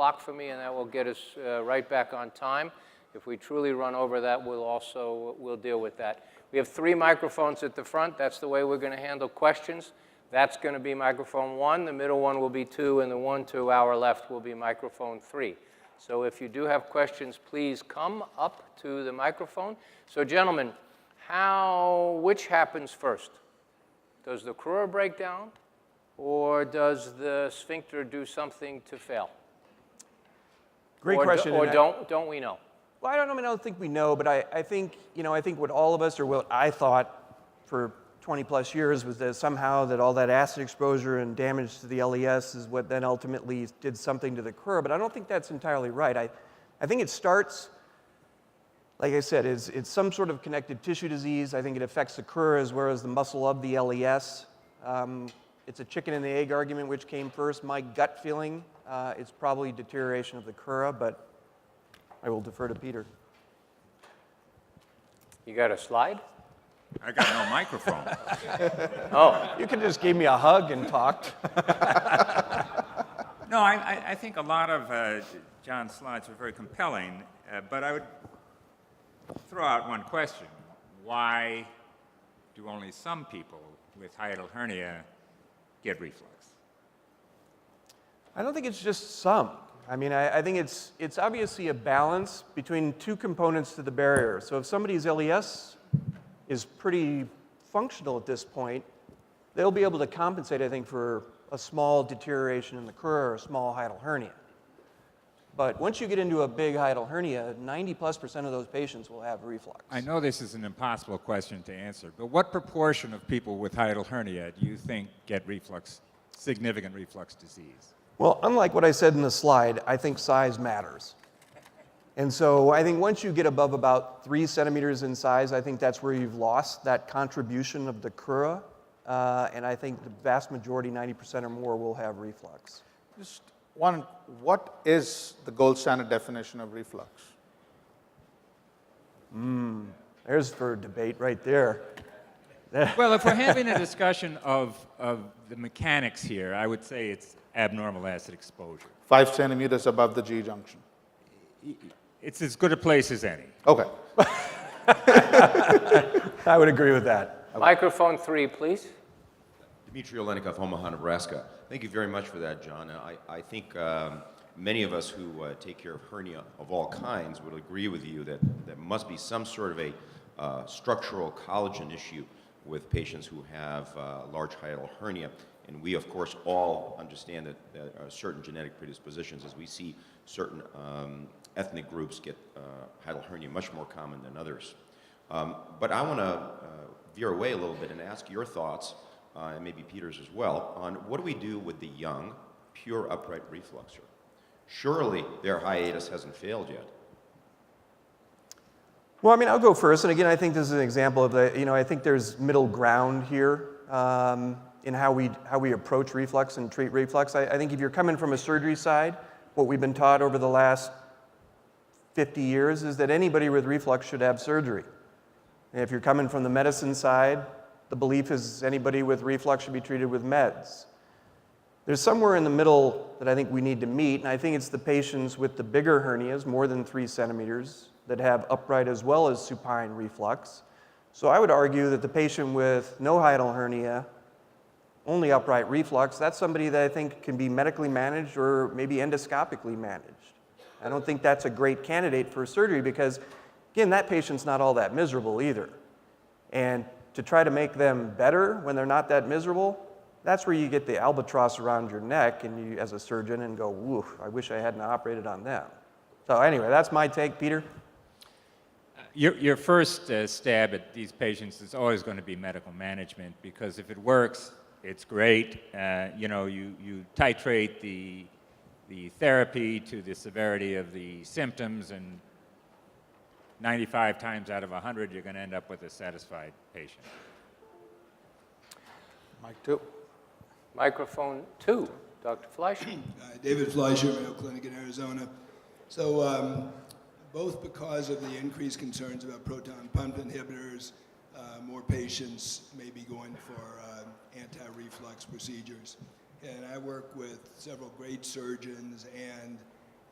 clock for me, and that will get us right back on time. If we truly run over that, we'll deal with that. We have 3 microphones at the front. That's the way we're going to handle questions. That's going to be microphone 1. The middle one will be 2, and the one to our left will be microphone 3. So if you do have questions, please come up to the microphone. So gentlemen, which happens first? Does the crura break down, or does the sphincter do something to fail? Great question. Or don't we know? Well, I don't think we know, but I think what all of us, or what I thought for 20 plus years, was that somehow that all that acid exposure and damage to the LES is what then ultimately did something to the crura, but I don't think that's entirely right. I think it starts, like I said, it's some sort of connective tissue disease. I think it affects the crura as well as the muscle of the LES. It's a chicken and the egg argument, which came first. My gut feeling, it's probably deterioration of the crura, but I will defer to Peter. You got a slide? I got no microphone. Oh. You could just give me a hug and talked. No, I think a lot of John's slides were very compelling, but I would throw out one question. Why do only some people with hiatal hernia get reflux? I don't think it's just some. I mean, I think it's obviously a balance between 2 components to the barrier. So if somebody's LES is pretty functional at this point, they'll be able to compensate, I think, for a small deterioration in the crura or a small hiatal hernia. But once you get into a big hiatal hernia, 90+% of those patients will have reflux. I know this is an impossible question to answer, but what proportion of people with hiatal hernia do you think get reflux, significant reflux disease? Well, unlike what I said in the slide, I think size matters. And so I think once you get above about 3 centimeters in size, I think that's where you've lost that contribution of the crura. And I think the vast majority, 90% or more, will have reflux. Just one, what is the gold standard definition of reflux? There's for debate right there. Well, if we're having a discussion of the mechanics here, I would say it's abnormal acid exposure. 5 centimeters above the G junction. It's as good a place as any. Okay. I would agree with that. Microphone 3, please. Dmitry Olenikov, Omaha, Nebraska. Thank you very much for that, John. And I think many of us who take care of hernia of all kinds would agree with you that there must be some sort of a structural collagen issue with patients who have large hiatal hernia. And we, of course, all understand that there are certain genetic predispositions as we see certain ethnic groups get hiatal hernia much more common than others. But I want to veer away a little bit and ask your thoughts, and maybe Peter's as well, on what do we do with the young, pure upright refluxer? Surely their hiatus hasn't failed yet. Well, I mean, I'll go first. And again, I think this is an example of I think there's middle ground here in how we approach reflux and treat reflux. I think if you're coming from a surgery side, what we've been taught over the last 50 years is that anybody with reflux should have surgery. And if you're coming from the medicine side, the belief is anybody with reflux should be treated with meds. There's somewhere in the middle that I think we need to meet, and I think it's the patients with the bigger hernias, more than 3 centimeters, that have upright as well as supine reflux. So I would argue that the patient with no hiatal hernia, only upright reflux, that's somebody that I think can be medically managed or maybe endoscopically managed. I don't think that's a great candidate for surgery because, again, that patient's not all that miserable either. And to try to make them better when they're not that miserable, that's where you get the albatross around your neck and you, as a surgeon, and go, woof, I wish I hadn't operated on them. So anyway, that's my take. Peter? Your first stab at these patients is always going to be medical management because if it works, it's great. You titrate the therapy to the severity of the symptoms, and 95 times out of 100, you're going to end up with a satisfied patient. Mic 2. Microphone 2, Dr. Fleischer. David Fleischer, Mayo Clinic in Arizona. So both because of the increased concerns about proton pump inhibitors, more patients may be going for anti-reflux procedures. And I work with several great surgeons, and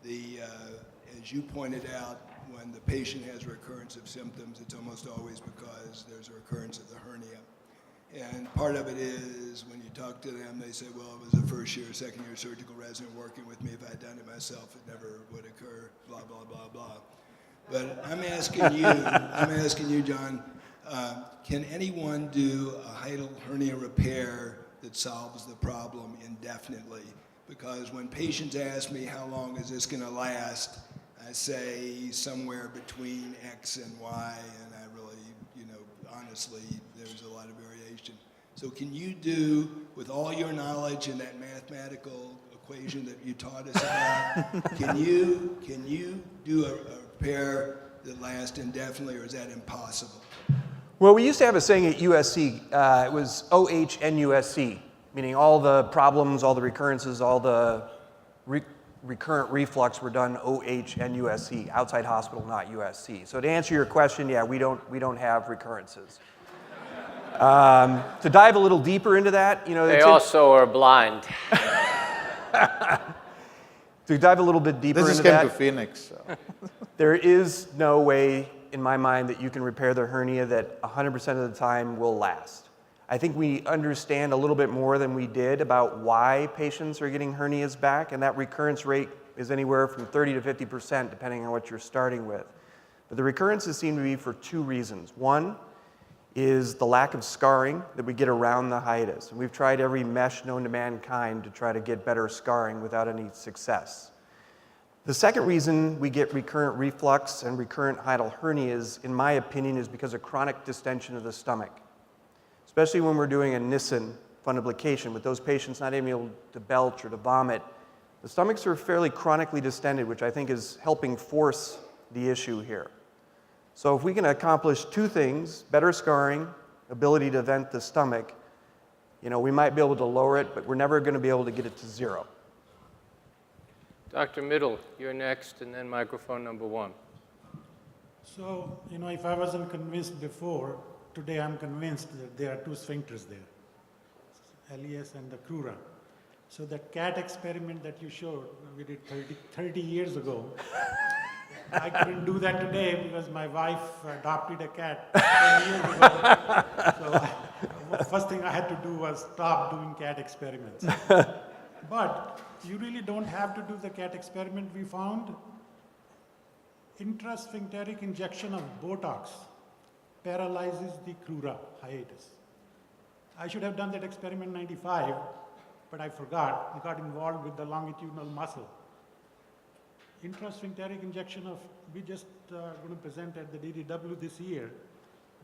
As you pointed out, when the patient has recurrence of symptoms, it's almost always because there's a recurrence of the hernia. And part of it is when you talk to them, they say, well, it was a first year, second year surgical resident working with me. If I'd done it myself, it never would occur, blah, blah, blah, blah. But I'm asking you, John, can anyone do a hiatal hernia repair that solves the problem indefinitely? Because when patients ask me how long is this going to last, I say somewhere between X and Y, and I really, honestly, there's a lot of variation. So can you do, with all your knowledge in that mathematical equation that you taught us about, can you do a repair that lasts indefinitely, or is that impossible? Well, we used to have a saying at USC, it was OHNUSC, meaning all the problems, all the recurrences, all the recurrent reflux were done OHNUSC, outside hospital, not USC. So to answer your question, yeah, we don't have recurrences. To dive a little deeper into that, They also are blind. to dive a little bit deeper This into just came that, to Phoenix. So. there is no way, in my mind, that you can repair the hernia that 100% of the time will last. I think we understand a little bit more than we did about why patients are getting hernias back, and that recurrence rate is anywhere from 30 to 50%, depending on what you're starting with. But the recurrences seem to be for two reasons. One is the lack of scarring that we get around the hiatus. And we've tried every mesh known to mankind to try to get better scarring without any success. The second reason we get recurrent reflux and recurrent hiatal hernias, in my opinion, is because of chronic distension of the stomach. Especially when we're doing a Nissen fundoplication with those patients not able to belch or to vomit. The stomachs are fairly chronically distended, which I think is helping force the issue here. So if we can accomplish two things, better scarring, ability to vent the stomach, we might be able to lower it, but we're never going to be able to get it to zero. Dr. Mittal, you're next, and then microphone number 1. So, if I wasn't convinced before, today I'm convinced that there are two sphincters there, LES and the crura. So that cat experiment that you showed, we did 30 years ago. I couldn't do that today because my wife adopted a cat 10 years ago. So first thing I had to do was stop doing cat experiments. But you really don't have to do the cat experiment. We found intrasphincteric injection of Botox paralyzes the crura hiatus. I should have done that experiment in 95, but I forgot. I got involved with the longitudinal muscle. Intrasphincteric injection of, we just going to present at the DDW this year.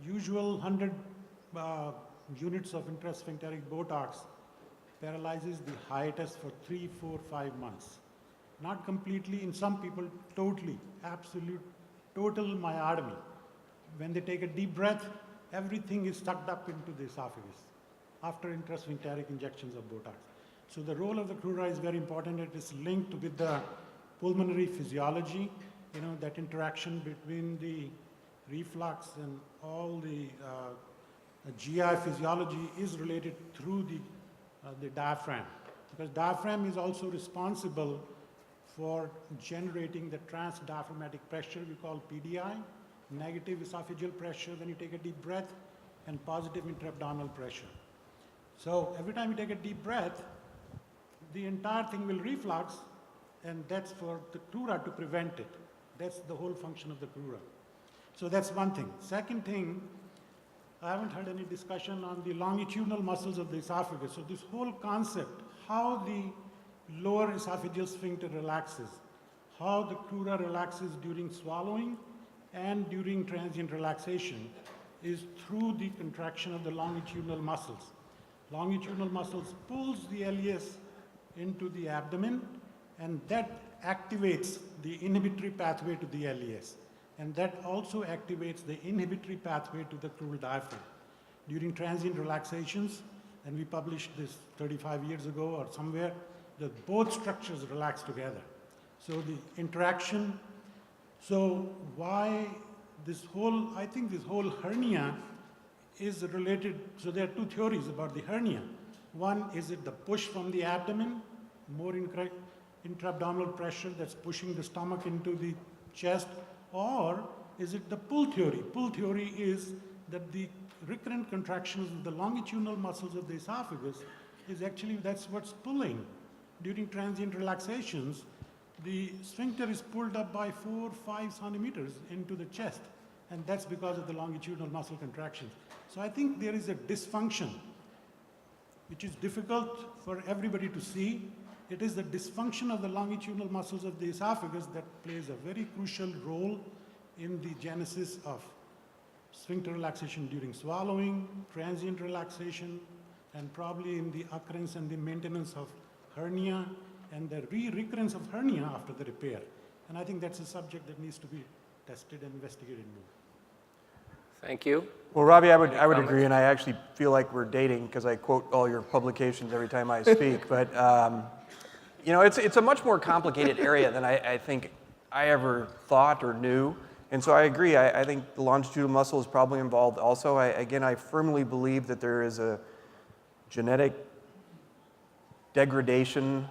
Usual 100 units of intrasphincteric Botox paralyzes the hiatus for 3, 4, 5 months. Not completely, in some people, totally, absolute, total myotomy. When they take a deep breath, everything is sucked up into the esophagus after intrasphincteric injections of Botox. So the role of the crura is very important. It is linked with the pulmonary physiology, that interaction between the reflux and all the GI physiology is related through the diaphragm. Because diaphragm is also responsible for generating the transdiaphragmatic pressure we call PDI, negative esophageal pressure when you take a deep breath, and positive intra-abdominal pressure. So every time you take a deep breath, the entire thing will reflux, and that's for the crura to prevent it. That's the whole function of the crura. So that's one thing. Second thing, I haven't heard any discussion on the longitudinal muscles of the esophagus. So this whole concept, how the lower esophageal sphincter relaxes, how the crura relaxes during swallowing and during transient relaxation, is through the contraction of the longitudinal muscles. Longitudinal muscles pulls the LES into the abdomen, and that activates the inhibitory pathway to the LES. And that also activates the inhibitory pathway to the crural diaphragm. During transient relaxations, and we published this 35 years ago or somewhere, that both structures relax together. So the interaction, so why this whole, I think this whole hernia is related, so there are two theories about the hernia. One, is it the push from the abdomen, more incorrect, intra-abdominal pressure that's pushing the stomach into the chest, or is it the pull theory? Pull theory is that the recurrent contractions of the longitudinal muscles of the esophagus is actually, that's what's pulling. During transient relaxations, the sphincter is pulled up by 4 or 5 centimeters into the chest, and that's because of the longitudinal muscle contractions. So I think there is a dysfunction, which is difficult for everybody to see. It is the dysfunction of the longitudinal muscles of the esophagus that plays a very crucial role in the genesis of sphincter relaxation during swallowing, transient relaxation, and probably in the occurrence and the maintenance of hernia and the recurrence of hernia after the repair. And I think that's a subject that needs to be tested and investigated more. Thank you. Well, Robbie, I would comments? agree, and I actually feel like we're dating because I quote all your publications every time I speak. But you know, it's a much more complicated area than I think I ever thought or knew. And so I agree. I think the longitudinal muscle is probably involved also. I firmly believe that there is a genetic degradation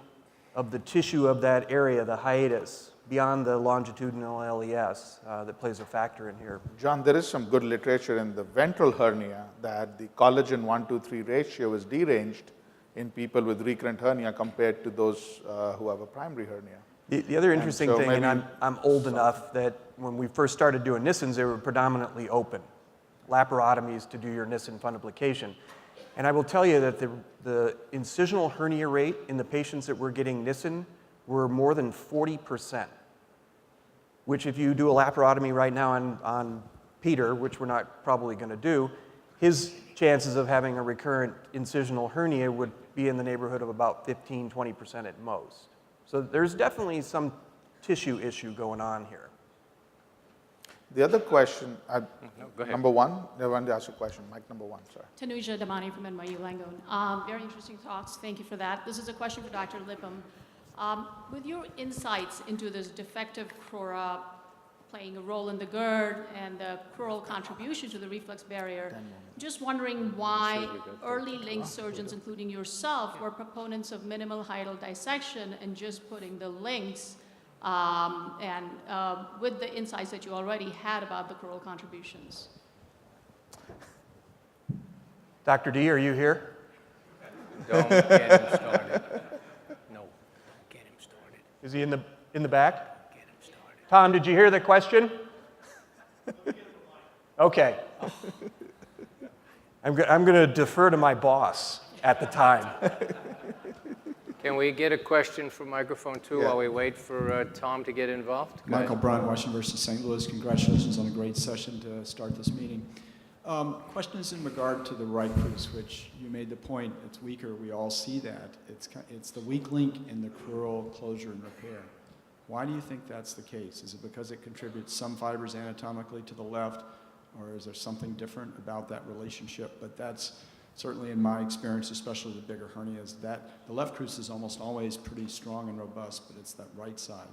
of the tissue of that area, the hiatus, beyond the longitudinal LES that plays a factor in here. John, there is some good literature in the ventral hernia that the collagen 1-to-3 ratio is deranged in people with recurrent hernia compared to those who have a primary hernia. The other interesting so thing, and maybe I'm old enough that when we first started doing Nissens, they were predominantly open, laparotomies to do your Nissen fundoplication. And I will tell you that the incisional hernia rate in the patients that were getting Nissen were more than 40%, which if you do a laparotomy right now on Peter, which we're not probably going to do, his chances of having a recurrent incisional hernia would be in the neighborhood of about 15, 20% at most. So there's definitely some tissue issue going on here. The other question, go ahead. number one, I wanted to ask a question. Mic number one, sorry. Tanuja Damani from NYU Langone. Very interesting talks. Thank you for that. This is a question for Dr. Lippam. With your insights into this defective crura playing a role in the GERD and the crural contribution to the reflex barrier, just wondering why early link surgeons, including yourself, were proponents of minimal hiatal dissection and just putting the links with the insights that you already had about the crural contributions. Dr. D, are you here? Don't get him started. No, get him started. Is he in the back? Get him started. Tom, did you hear the question? Okay. I'm going to defer to my boss at the time. Can we get a question from microphone 2 Yeah. while we wait for Tom to get involved? Go ahead. Michael Bryant, Washington University, St. Louis. Congratulations on a great session to start this meeting. Question is in regard to the right cruise, which you made the point, it's weaker, we all see that. It's the weak link in the crural closure and repair. Why do you think that's the case? Is it because it contributes some fibers anatomically to the left, or is there something different about that relationship? But that's certainly in my experience, especially with bigger hernias, that the left cruise is almost always pretty strong and robust, but it's that right side.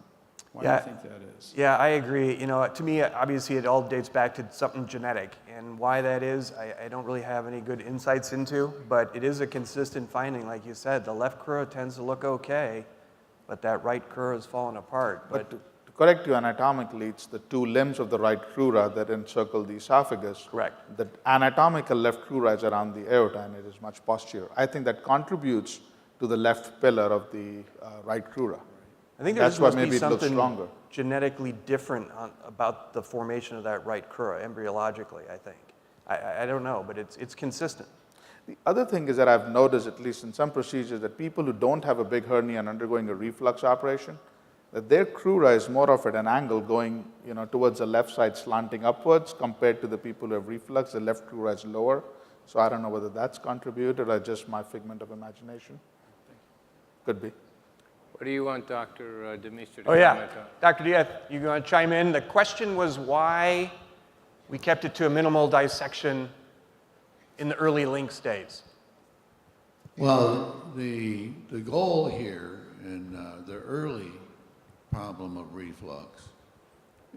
Why do you think that is? Yeah, I agree. You know, to me, obviously, it all dates back to something genetic, and why that is, I don't really have any good insights into, but it is a consistent finding, like you said. The left crura tends to look okay, but that right crura is falling apart. But to correct you anatomically, it's the two limbs of the right crura that encircle the esophagus. Correct. The anatomical left crura is around the aorta, and it is much posterior. I think that contributes to the left pillar of the right crura. I think there That's just why must be maybe it looks something stronger. genetically different about the formation of that right crura, embryologically, I think. I don't know, but it's consistent. The other thing is that I've noticed, at least in some procedures, that people who don't have a big hernia and undergoing a reflux operation, that their crura is more of at an angle going, towards the left side slanting upwards compared to the people who have reflux. The left crura is lower. So I don't know whether that's contributed or just my figment of imagination. Could be. What do you want Dr. Demeester to Oh, yeah. comment on? Dr. Diaz, you going to chime in? The question was why we kept it to a minimal dissection in the early link states. Well, the goal here in the early problem of reflux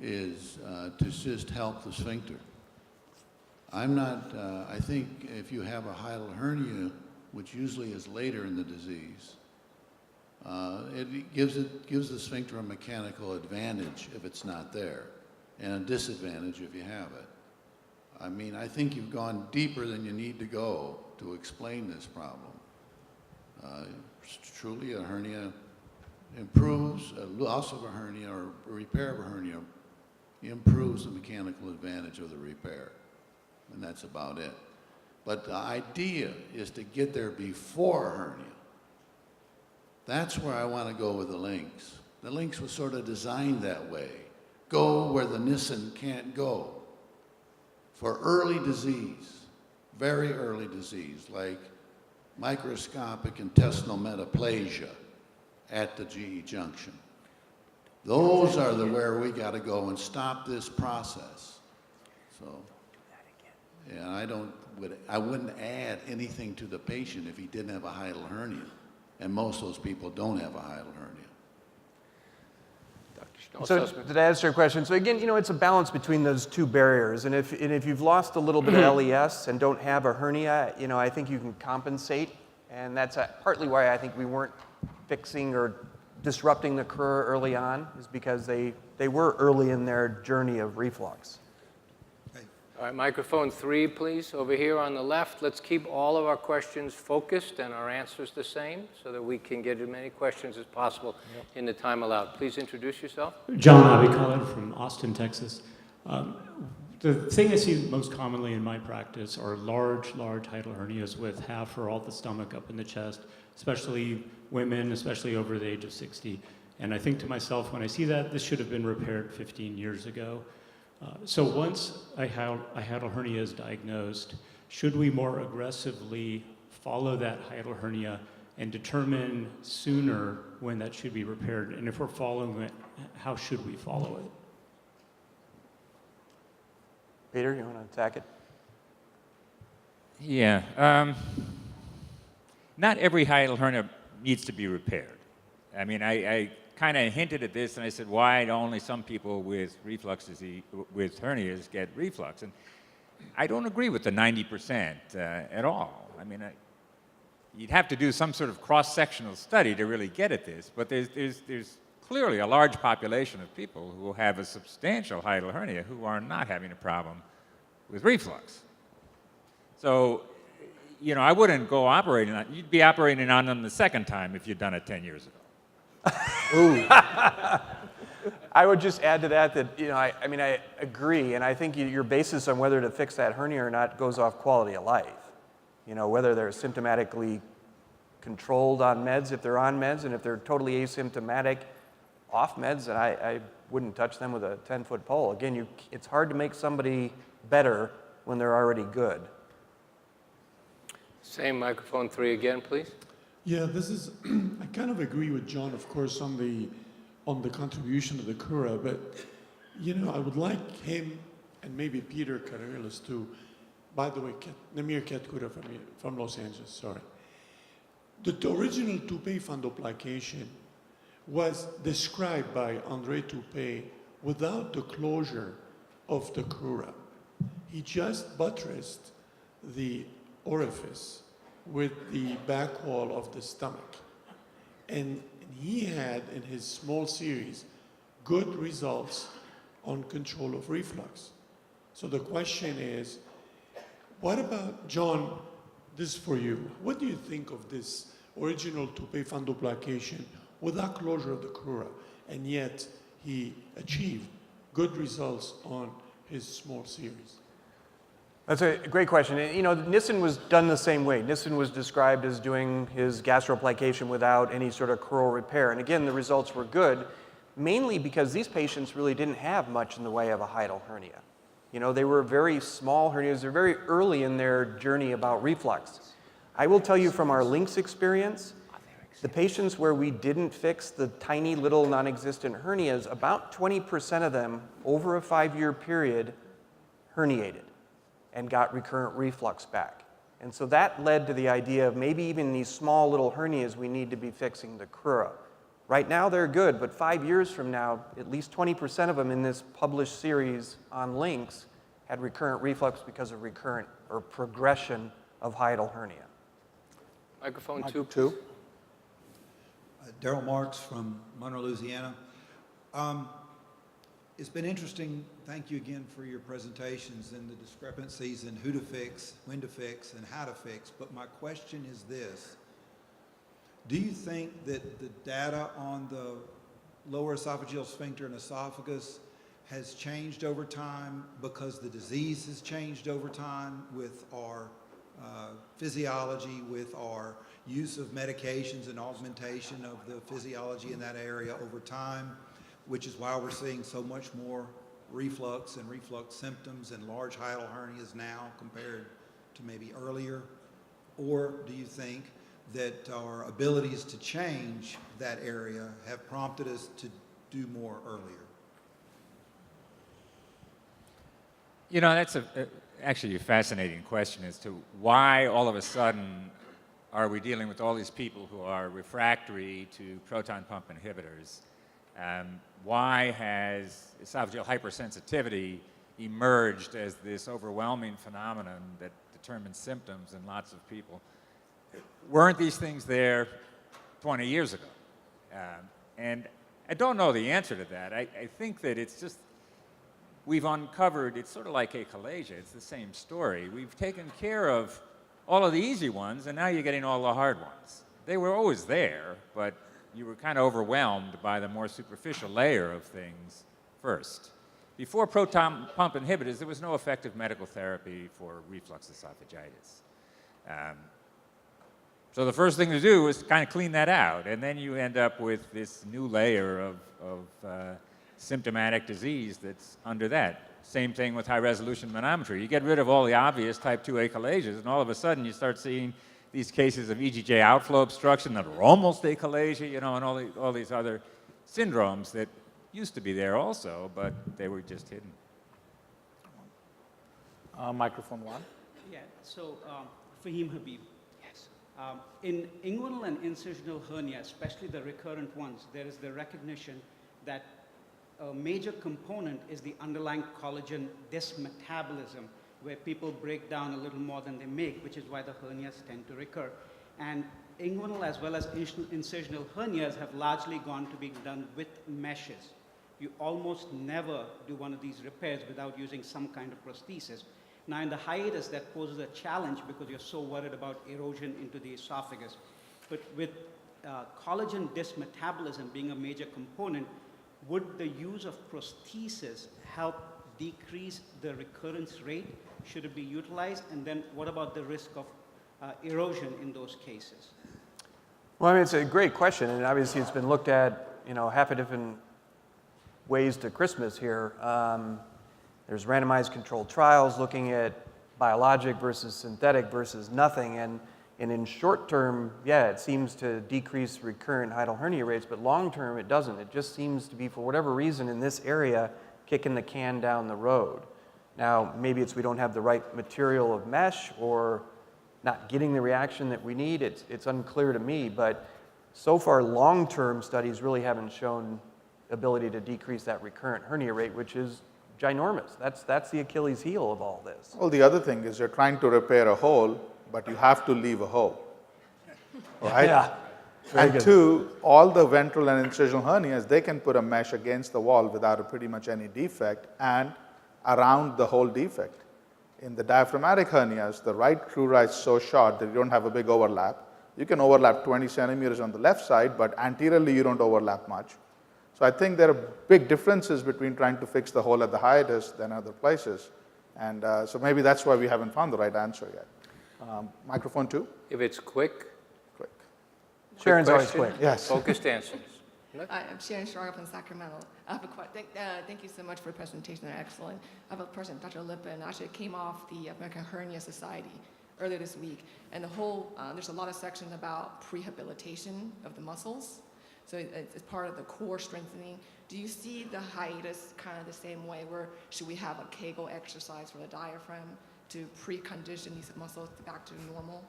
is to just help the sphincter. I think if you have a hiatal hernia, which usually is later in the disease, it gives the sphincter a mechanical advantage if it's not there, and a disadvantage if you have it. I mean, I think you've gone deeper than you need to go to explain this problem. Truly, a hernia improves, a loss of a hernia or a repair of a hernia improves the mechanical advantage of the repair, and that's about it. But the idea is to get there before a hernia. That's where I want to go with the links. The links was sort of designed that way. Go where the Nissen can't go. For early disease, very early disease, like microscopic intestinal metaplasia at the GE junction. Those are where we got to go and stop this process. So, yeah, I wouldn't add anything to the patient if he didn't have a hiatal hernia. And most of those people don't have a hiatal hernia. So did I answer your question? So again, it's a balance between those two barriers. And if you've lost a little bit of LES and don't have a hernia, I think you can compensate. And that's partly why I think we weren't fixing or disrupting the Crura early on, is because they were early in their journey of reflux. All right, microphone 3, please, over here on the left. Let's keep all of our questions focused and our answers the same so that we can get as many questions as possible in the time allowed. Please introduce yourself. John Abikhalid from Austin, Texas. The thing I see most commonly in my practice are large hiatal hernias with half or all the stomach up in the chest, especially women, especially over the age of 60. And I think to myself, when I see that, this should have been repaired 15 years ago. So once a hiatal hernia is diagnosed, should we more aggressively follow that hiatal hernia and determine sooner when that should be repaired? And if we're following it, how should we follow it? Peter, you want to attack it? Yeah. Not every hiatal hernia needs to be repaired. I mean, I kind of hinted at this, and I said, why only some people with reflux disease, with hernias, get reflux? And I don't agree with the 90% at all. I mean, you'd have to do some sort of cross-sectional study to really get at this, but there's clearly a large population of people who have a substantial hiatal hernia who are not having a problem with reflux. So, I wouldn't go operating on, you'd be operating on them the second time if you'd done it 10 years ago. I would just add to that I agree, and I think your basis on whether to fix that hernia or not goes off quality of life. Whether they're symptomatically controlled on meds, if they're on meds, and if they're totally asymptomatic off meds, then I wouldn't touch them with a 10-foot pole. Again, it's hard to make somebody better when they're already good. Same microphone 3 again, please. Yeah, this is, I kind of agree with John, of course, on the contribution of the Crura, but, I would like him, and maybe Peter Carreras too, by the way, Namir Ketkura from Los Angeles, sorry. The original Toupet fundoplication was described by André Toupet without the closure of the Crura. He just buttressed the orifice with the back wall of the stomach. And he had, in his small series, good results on control of reflux. So the question is, what about, John, this is for you. What do you think of this original Toupet fundoplication without closure of the Crura, and yet he achieved good results on his small series? That's a great question. And, Nissen was done the same way. Nissen was described as doing his gastroplication without any sort of crural repair. And again, the results were good, mainly because these patients really didn't have much in the way of a hiatal hernia. They were very small hernias. They're very early in their journey about reflux. I will tell you from our LINKS experience, the patients where we didn't fix the tiny little non-existent hernias, about 20% of them over a 5-year period herniated and got recurrent reflux back. And so that led to the idea of maybe even these small little hernias, we need to be fixing the Crura. Right now they're good, but 5 years from now, at least 20% of them in this published series on LINKS had recurrent reflux because of recurrent or progression of hiatal hernia. Microphone 2. Daryl Marks from Monroe, Louisiana. It's been interesting. Thank you again for your presentations and the discrepancies in who to fix, when to fix, and how to fix. But my question is this. Do you think that the data on the lower esophageal sphincter and esophagus has changed over time because the disease has changed over time with our physiology, with our use of medications and augmentation of the physiology in that area over time, which is why we're seeing so much more reflux and reflux symptoms and large hiatal hernias now compared to maybe earlier? Or do you think that our abilities to change that area have prompted us to do more earlier? You know, that's actually a fascinating question as to why all of a sudden are we dealing with all these people who are refractory to proton pump inhibitors. Why has esophageal hypersensitivity emerged as this overwhelming phenomenon that determines symptoms in lots of people? Weren't these things there 20 years ago? And I don't know the answer to that. I think that it's just, we've uncovered, it's sort of like achalasia, it's the same story. We've taken care of all of the easy ones, and now you're getting all the hard ones. They were always there, but you were kind of overwhelmed by the more superficial layer of things first. Before proton pump inhibitors, there was no effective medical therapy for reflux esophagitis. So the first thing to do is kind of clean that out, and then you end up with this new layer of symptomatic disease that's under that. Same thing with high-resolution manometry. You get rid of all the obvious type 2 achalasias, and all of a sudden you start seeing these cases of EGJ outflow obstruction that are almost achalasia, you know, and all these other syndromes that used to be there also, but they were just hidden. Microphone 1. Yeah, so Fahim Habib. Yes. In inguinal and incisional hernia, especially the recurrent ones, there is the recognition that a major component is the underlying collagen dysmetabolism, where people break down a little more than they make, which is why the hernias tend to recur. And inguinal as well as incisional hernias have largely gone to being done with meshes. You almost never do one of these repairs without using some kind of prosthesis. Now in the hiatus, that poses a challenge because you're so worried about erosion into the esophagus. But with collagen dysmetabolism being a major component, would the use of prosthesis help decrease the recurrence rate? Should it be utilized? And then what about the risk of erosion in those cases? Well, I mean, it's a great question, and obviously it's been looked at, you know, half a different ways to Christmas here. There's randomized controlled trials looking at biologic versus synthetic versus nothing, and in short term, yeah, it seems to decrease recurrent hiatal hernia rates, but long term it doesn't. It just seems to be, for whatever reason in this area, kicking the can down the road. Now, maybe it's we don't have the right material of mesh or not getting the reaction that we need. It's unclear to me, but so far long-term studies really haven't shown ability to decrease that recurrent hernia rate, which is ginormous. That's the Achilles heel of all this. Well, the other thing is you're trying to repair a hole, but you have to leave a hole, right? Yeah. And two, all the ventral and incisional hernias, they can put a mesh against the wall without pretty much any defect and around the whole defect. In the diaphragmatic hernias, the right crura is so short that you don't have a big overlap. You can overlap 20 centimeters on the left side, but anteriorly you don't overlap much. So I think there are big differences between trying to fix the hole at the hiatus than other places. And so maybe that's why we haven't found the right answer yet. Microphone 2. If it's quick. Sharon's always question, quick. Yes. Focused answers. Hi, I'm Sharon Schrager from Sacramento. I have a thank you so much for the presentation. They're excellent. I have a person, Dr. Lippin, actually came off the American Hernia Society earlier this week, and the whole there's a lot of sections about prehabilitation of the muscles. So it's part of the core strengthening. Do you see the hiatus kind of the same way, where should we have a Kegel exercise for the diaphragm to precondition these muscles back to normal?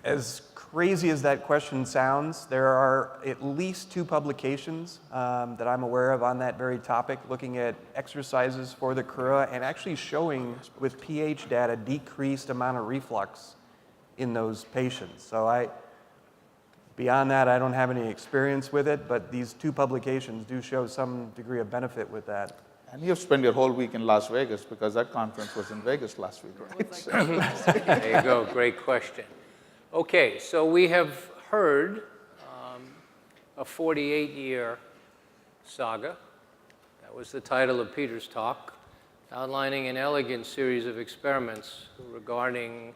As crazy as that question sounds, there are at least 2 publications that I'm aware of on that very topic, looking at exercises for the crura and actually showing with pH data decreased amount of reflux in those patients. So Beyond that, I don't have any experience with it, but these two publications do show some degree of benefit with that. And you've spent your whole week in Las Vegas because that conference was in Vegas last week, right? There you go, great question. Okay, so we have heard a 48-year saga. That was the title of Peter's talk, outlining an elegant series of experiments regarding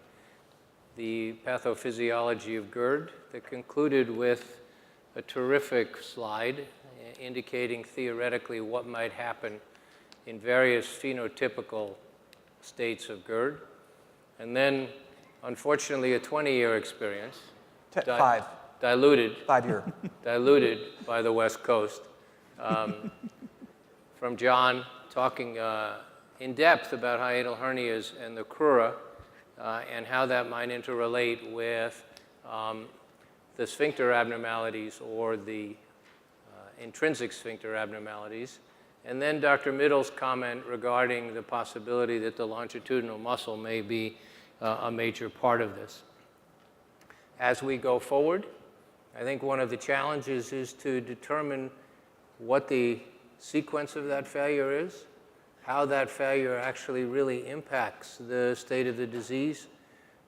the pathophysiology of GERD that concluded with a terrific slide indicating theoretically what might happen in various phenotypical states of GERD. And then, unfortunately, a 20-year experience. Five. Diluted. 5-year. Diluted by the West Coast. From John talking in depth about hiatal hernias and the crura and how that might interrelate with the sphincter abnormalities or the intrinsic sphincter abnormalities. And then Dr. Mittal's comment regarding the possibility that the longitudinal muscle may be a major part of this. As we go forward, I think one of the challenges is to determine what the sequence of that failure is, how that failure actually really impacts the state of the disease,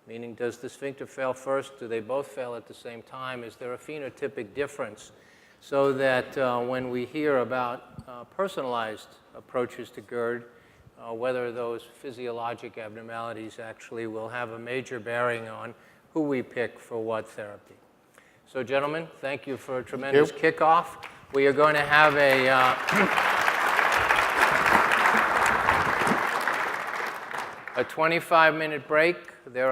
meaning does the sphincter fail first, do they both fail at the same time, is there a phenotypic difference, so that when we hear about personalized approaches to GERD, whether those physiologic abnormalities actually will have a major bearing on who we pick for what therapy. So gentlemen, thank you for a tremendous kickoff. We are going to have a 25-minute break. There are